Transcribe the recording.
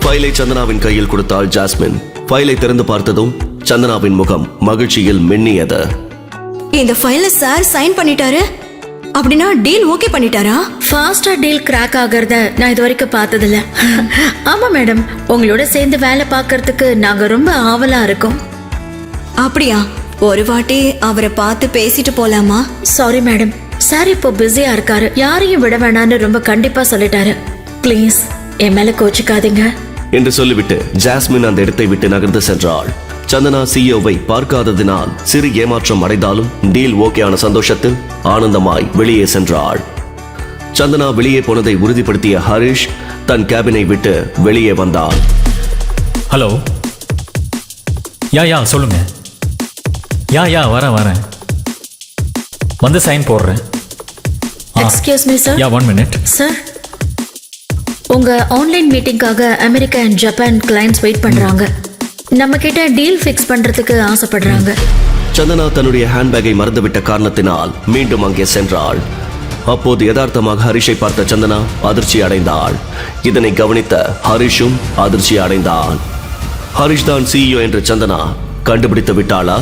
ஃபைலை சந்தனாவின் கையில் கொடுத்தாள் ஜாஸ்மின். ஃபைலை திறந்து பார்த்ததும் சந்தனாவின் முகம் மகிழ்ச்சியில் மின்னியது. இந்த ஃபைல சார் சைன் பண்ணிட்டாரு. அப்படின்னா டீல் ஓகே பண்ணிட்டாரா? ஃபாஸ்டா டீல் கிராக் ஆகிறத நான் இது வரைக்கும் பார்த்ததில்ல. ஆமா மேடம், உங்களோட சேர்ந்து வேலை பார்க்கறதுக்கு நாங்க ரொம்ப ஆவலா இருக்கோம். அப்படியா? ஒரு வாட்டி அவரை பார்த்து பேசிட்டு போலாமா? சாரி மேடம், சார் இப்போ பிஸியா இருக்காரு. யாரையும் விட வேணான்னு ரொம்ப கண்டிப்பா சொல்லிட்டாரு. ப்ளீஸ் என் மேல கோச்சிக்காதீங்க என்று சொல்லிவிட்டு ஜாஸ்மின் அந்த இடத்தை விட்டு நகர்ந்து சென்றாள். சந்தனா சிஇஓவை பார்க்காததினால் சிறு ஏமாற்றம் அடைந்தாலும் டீல் ஓகேயான சந்தோஷத்தில் ஆனந்தமாய் வெளியே சென்றாள். சந்தனா வெளியே போனதை உறுதிப்படுத்திய ஹரிஷ் தன் கேபினை விட்டு வெளியே வந்தான். ஹலோ, யா சொல்லுங்க. யா வரேன். வந்து சைன் போடுறேன். Excuse me sir. 1 minute. Sir, உங்க ஆன்லைன் மீட்டிங்காக America and Japan clients wait பண்றாங்க. நம்ம கிட்ட டீல் ஃபிக்ஸ் பண்றதுக்கு ஆசைப்படுறாங்க. சந்தனா தன்னுடைய ஹேண்ட்பேக்கை மறந்துவிட்ட காரணத்தினால் மீண்டும் அங்கே சென்றாள். அப்போது யதார்த்தமாக ஹரிஷை பார்த்த சந்தனா அதிர்ச்சி அடைந்தாள். இதனை கவனித்த ஹரிஷும் அதிர்ச்சி அடைந்தான். ஹரிஷ் தான் சிஇஓ என்று சந்தனா கண்டுபிடித்து விட்டாளா?